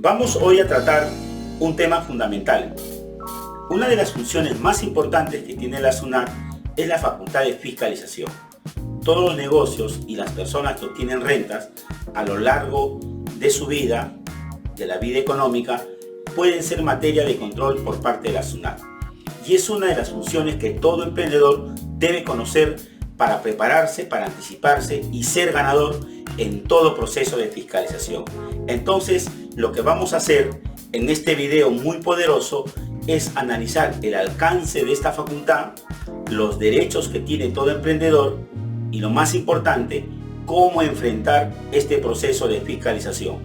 Vamos hoy a tratar un tema fundamental. Una de las funciones más importantes que tiene la SUNAT es la facultad de fiscalización. Todos los negocios y las personas que obtienen rentas a lo largo de su vida, de la vida económica, pueden ser materia de control por parte de la SUNAT. Y es una de las funciones que todo emprendedor debe conocer para prepararse, para anticiparse y ser ganador en todo proceso de fiscalización. Entonces, lo que vamos a hacer en este video muy poderoso es analizar el alcance de esta facultad, los derechos que tiene todo emprendedor y, lo más importante, cómo enfrentar este proceso de fiscalización.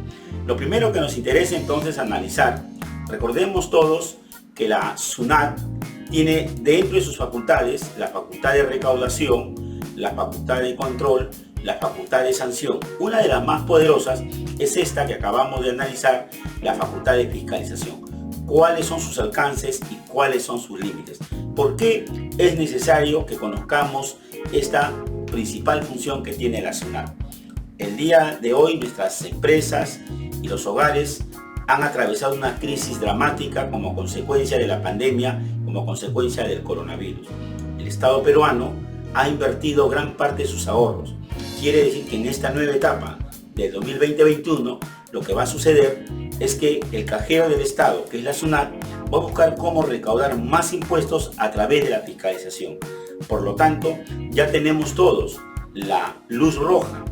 Lo primero que nos interesa entonces analizar, recordemos todos que la SUNAT tiene dentro de sus facultades la facultad de recaudación, la facultad de control, la facultad de sanción. Una de las más poderosas es esta que acabamos de analizar, la facultad de fiscalización. ¿Cuáles son sus alcances y cuáles son sus límites? ¿Por qué es necesario que conozcamos esta principal función que tiene la SUNAT? El día de hoy nuestras empresas y los hogares han atravesado una crisis dramática como consecuencia de la pandemia, como consecuencia del coronavirus. El Estado peruano ha invertido gran parte de sus ahorros. Quiere decir que en esta nueva etapa del 2020-2021 lo que va a suceder es que el cajero del Estado, que es la SUNAT, va a buscar cómo recaudar más impuestos a través de la fiscalización. Por lo tanto, ya tenemos todos la luz roja,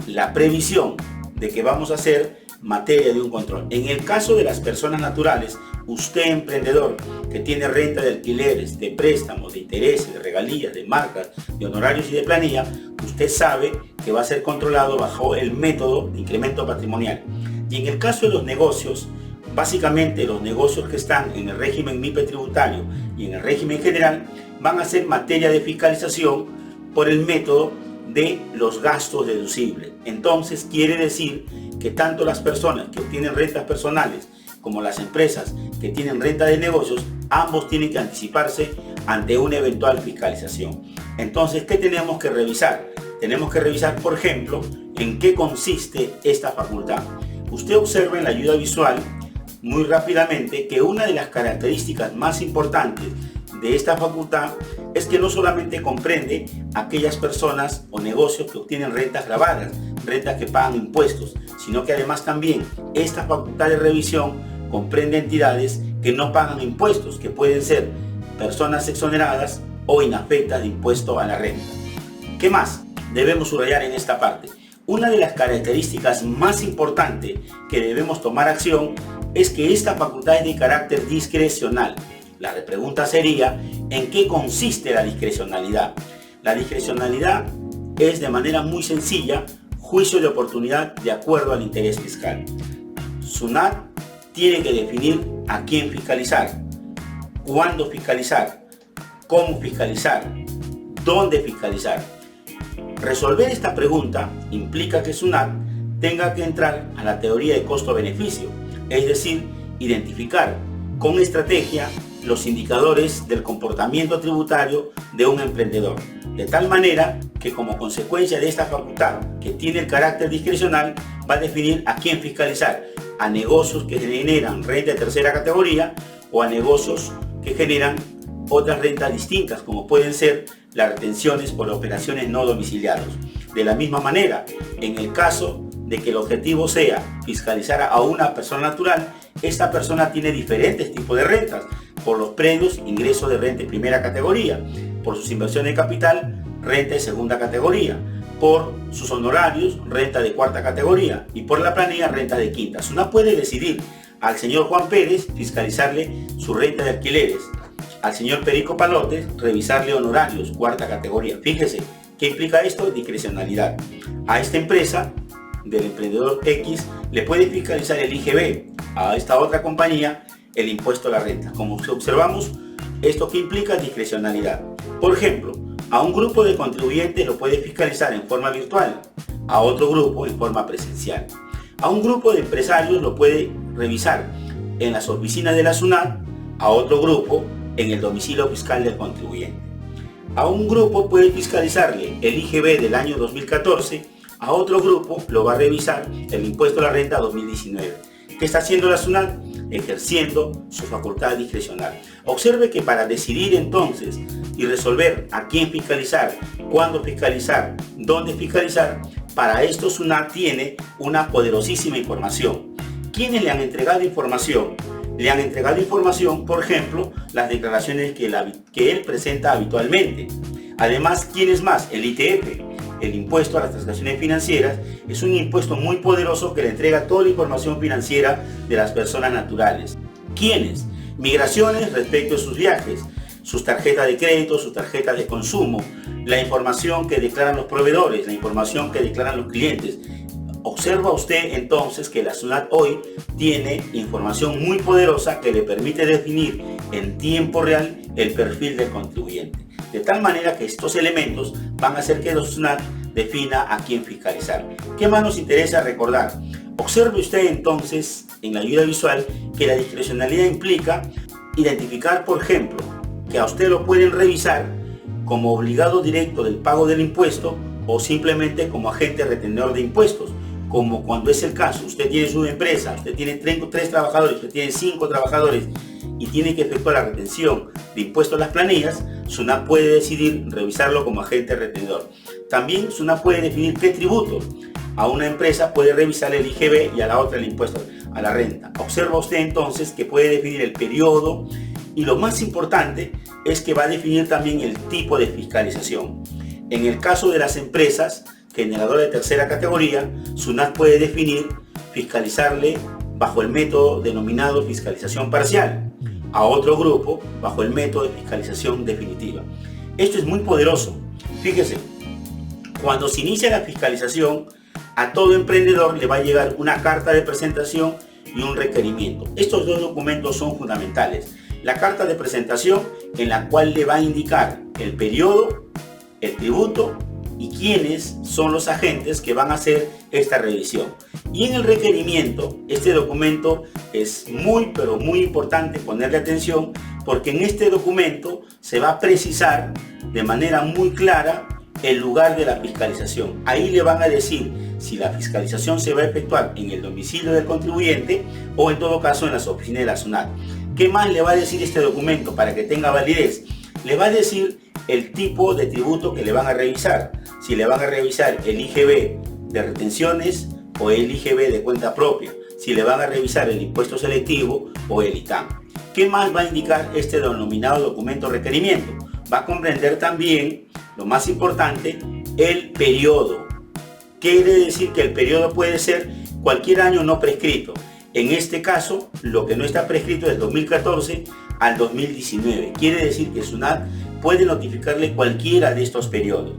la previsión de que vamos a hacer materia de un control. En el caso de las personas naturales, usted emprendedor que tiene renta de alquileres, de préstamos, de intereses, de regalías, de marcas, de honorarios y de planilla, usted sabe que va a ser controlado bajo el método de incremento patrimonial. Y en el caso de los negocios, básicamente los negocios que están en el régimen MIPE tributario y en el régimen general van a ser materia de fiscalización por el método de los gastos deducibles. Entonces quiere decir que tanto las personas que obtienen rentas personales como las empresas que tienen renta de negocios, ambos tienen que anticiparse ante una eventual fiscalización. Entonces, ¿qué tenemos que revisar? Tenemos que revisar, por ejemplo, en qué consiste esta facultad. Usted observa en la ayuda visual muy rápidamente que una de las características más importantes de esta facultad es que no solamente comprende aquellas personas o negocios que obtienen rentas grabadas, rentas que pagan impuestos, sino que además también esta facultad de revisión comprende entidades que no pagan impuestos, que pueden ser personas exoneradas o inafectas de impuesto a la renta. ¿Qué más debemos subrayar en esta parte? Una de las características más importantes que debemos tomar acción es que esta facultad es de carácter discrecional. La pregunta sería, ¿en qué consiste la discrecionalidad? La discrecionalidad es, de manera muy sencilla, juicio de oportunidad de acuerdo al interés fiscal. SUNAT tiene que definir a quién fiscalizar, cuándo fiscalizar, cómo fiscalizar, dónde fiscalizar. Resolver esta pregunta implica que SUNAT tenga que entrar a la teoría de costo-beneficio, es decir, identificar con estrategia los indicadores del comportamiento tributario de un emprendedor, de tal manera que como consecuencia de esta facultad que tiene el carácter discrecional va a definir a quién fiscalizar, a negocios que generan renta de tercera categoría o a negocios que generan otras rentas distintas, como pueden ser las retenciones por operaciones no domiciliados. De la misma manera, en el caso de que el objetivo sea fiscalizar a una persona natural, esta persona tiene diferentes tipos de rentas, por los predios, ingresos de renta de primera categoría, por sus inversiones de capital, renta de segunda categoría, por sus honorarios, renta de cuarta categoría, y por la planilla, renta de quinta. SUNAT puede decidir al señor Juan Pérez fiscalizarle su renta de alquileres, al señor Perico Palotes revisarle honorarios, cuarta categoría. Fíjese, ¿qué implica esto? Discrecionalidad. A esta empresa del emprendedor X le puede fiscalizar el IGB, a esta otra compañía el impuesto a la renta. Como observamos, esto que implica discrecionalidad. Por ejemplo, a un grupo de contribuyentes lo puede fiscalizar en forma virtual, a otro grupo en forma presencial. A un grupo de empresarios lo puede revisar en las oficinas de la SUNAT, a otro grupo en el domicilio fiscal del contribuyente. A un grupo puede fiscalizarle el IGB del año 2014, a otro grupo lo va a revisar el impuesto a la renta 2019. ¿Qué está haciendo la SUNAT? Ejerciendo su facultad discrecional. Observe que para decidir entonces y resolver a quién fiscalizar, cuándo fiscalizar, dónde fiscalizar, para esto SUNAT tiene una poderosísima información. ¿Quiénes le han entregado información? Le han entregado información, por ejemplo, las declaraciones que él presenta habitualmente. Además, ¿quién es más? El ITF, el impuesto a las transacciones financieras, es un impuesto muy poderoso que le entrega toda la información financiera de las personas naturales. ¿Quiénes? Migraciones respecto a sus viajes, sus tarjetas de crédito, sus tarjetas de consumo, la información que declaran los proveedores, la información que declaran los clientes. Observa usted entonces que la SUNAT hoy tiene información muy poderosa que le permite definir en tiempo real el perfil del contribuyente. De tal manera que estos elementos van a hacer que la SUNAT defina a quién fiscalizar. ¿Qué más nos interesa recordar? Observe usted entonces en la ayuda visual que la discrecionalidad implica identificar, por ejemplo, que a usted lo pueden revisar como obligado directo del pago del impuesto o simplemente como agente retenedor de impuestos. Como cuando es el caso, usted tiene su empresa, usted tiene 3 trabajadores, usted tiene 5 trabajadores y tiene que efectuar la retención de impuestos a las planillas, SUNAT puede decidir revisarlo como agente retenedor. También SUNAT puede definir qué tributo. A una empresa puede revisar el IGB y a la otra el impuesto a la renta. Observa usted entonces que puede definir el periodo y lo más importante es que va a definir también el tipo de fiscalización. En el caso de las empresas generadoras de tercera categoría, SUNAT puede definir fiscalizarle bajo el método denominado fiscalización parcial, a otro grupo bajo el método de fiscalización definitiva. Esto es muy poderoso. Fíjese, cuando se inicia la fiscalización, a todo emprendedor le va a llegar una carta de presentación y un requerimiento. Estos 2 documentos son fundamentales. La carta de presentación, en la cual le va a indicar el periodo, el tributo y quiénes son los agentes que van a hacer esta revisión. Y en el requerimiento, este documento es muy importante ponerle atención, porque en este documento se va a precisar de manera muy clara el lugar de la fiscalización. Ahí le van a decir si la fiscalización se va a efectuar en el domicilio del contribuyente o en todo caso en las oficinas de la SUNAT. ¿Qué más le va a decir este documento para que tenga validez? Le va a decir el tipo de tributo que le van a revisar. Si le van a revisar el IGB de retenciones o el IGB de cuenta propia. Si le van a revisar el impuesto selectivo o el ITAM. ¿Qué más va a indicar este denominado documento requerimiento? Va a comprender también, lo más importante, el periodo. Quiere decir que el periodo puede ser cualquier año no prescrito. En este caso, lo que no está prescrito es 2014 al 2019. Quiere decir que SUNAT puede notificarle cualquiera de estos periodos.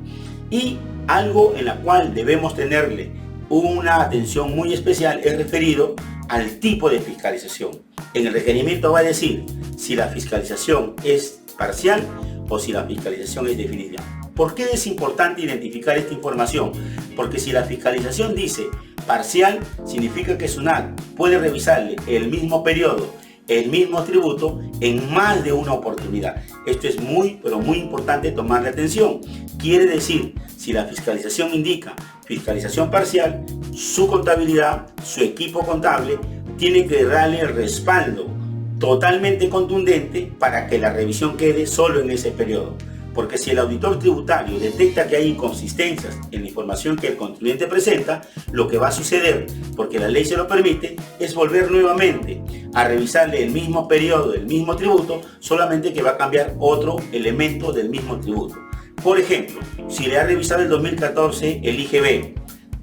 Y algo en la cual debemos tenerle una atención muy especial es referido al tipo de fiscalización. En el requerimiento va a decir si la fiscalización es parcial o si la fiscalización es definitiva. ¿Por qué es importante identificar esta información? Porque si la fiscalización dice parcial, significa que SUNAT puede revisarle el mismo periodo, el mismo tributo en más de una oportunidad. Esto es muy importante tomarle atención. Quiere decir, si la fiscalización indica fiscalización parcial, su contabilidad, su equipo contable, tiene que darle el respaldo totalmente contundente para que la revisión quede solo en ese periodo. Porque si el auditor tributario detecta que hay inconsistencias en la información que el contribuyente presenta, lo que va a suceder, porque la ley se lo permite, es volver nuevamente a revisarle el mismo periodo, el mismo tributo, solamente que va a cambiar otro elemento del mismo tributo. Por ejemplo, si le ha revisado el 2014 el IGB,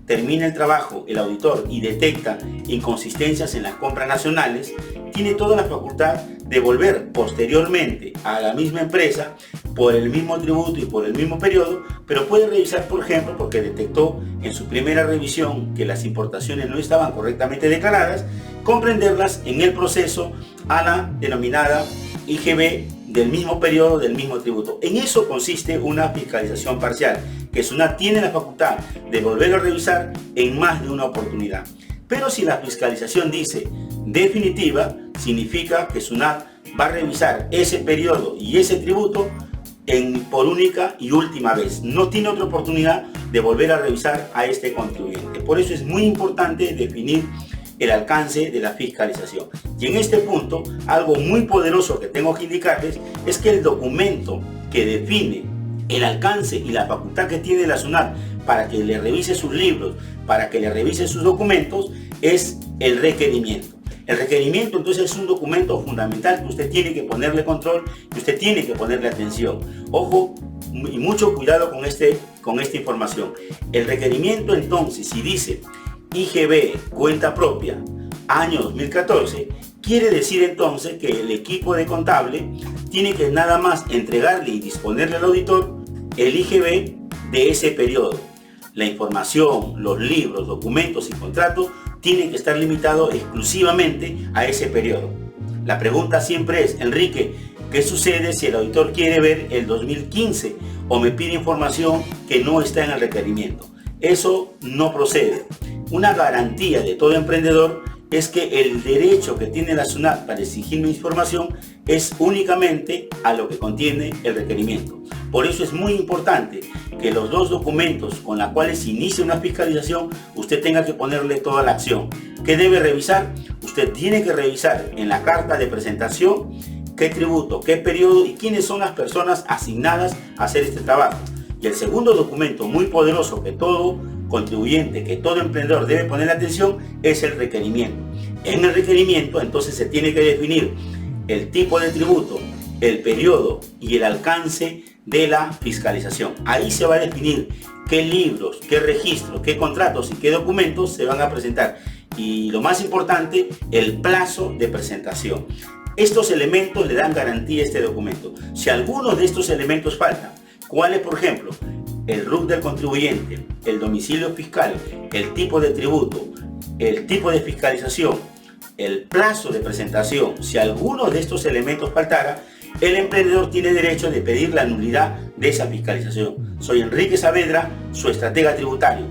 termina el trabajo el auditor y detecta inconsistencias en las compras nacionales, tiene toda la facultad de volver posteriormente a la misma empresa por el mismo tributo y por el mismo periodo, pero puede revisar, por ejemplo, porque detectó en su primera revisión que las importaciones no estaban correctamente declaradas, comprenderlas en el proceso a la denominada IGB del mismo periodo, del mismo tributo. En eso consiste una fiscalización parcial, que SUNAT tiene la facultad de volver a revisar en más de una oportunidad. Pero si la fiscalización dice definitiva, significa que SUNAT va a revisar ese periodo y ese tributo por única y última vez. No tiene otra oportunidad de volver a revisar a este contribuyente. Por eso es muy importante definir el alcance de la fiscalización. Y en este punto, algo muy poderoso que tengo que indicarles es que el documento que define el alcance y la facultad que tiene la SUNAT para que le revise sus libros, para que le revise sus documentos, es el requerimiento. El requerimiento entonces es un documento fundamental que usted tiene que ponerle control, que usted tiene que ponerle atención. Ojo y mucho cuidado con esta información. El requerimiento entonces, si dice IGB, cuenta propia, año 2014, quiere decir entonces que el equipo de contable tiene que nada más entregarle y disponerle al auditor el IGB de ese periodo. La información, los libros, documentos y contratos tienen que estar limitados exclusivamente a ese periodo. La pregunta siempre es, Enrique, ¿qué sucede si el auditor quiere ver el 2015 o me pide información que no está en el requerimiento? Eso no procede. Una garantía de todo emprendedor es que el derecho que tiene la SUNAT para exigirme información es únicamente a lo que contiene el requerimiento. Por eso es muy importante que los dos documentos con los cuales se inicia una fiscalización, usted tenga que ponerle toda la acción. ¿Qué debe revisar? Usted tiene que revisar en la carta de presentación qué tributo, qué periodo y quiénes son las personas asignadas a hacer este trabajo. Y el segundo documento muy poderoso que todo contribuyente, que todo emprendedor debe poner atención, es el requerimiento. En el requerimiento entonces se tiene que definir el tipo de tributo, el periodo y el alcance de la fiscalización. Ahí se va a definir qué libros, qué registros, qué contratos y qué documentos se van a presentar. Y lo más importante, el plazo de presentación. Estos elementos le dan garantía a este documento. Si alguno de estos elementos faltan, ¿cuáles? Por ejemplo, el RUC del contribuyente, el domicilio fiscal, el tipo de tributo, el tipo de fiscalización, el plazo de presentación. Si alguno de estos elementos faltara, el emprendedor tiene derecho de pedir la nulidad de esa fiscalización. Soy Enrique Saavedra, su estratega tributario.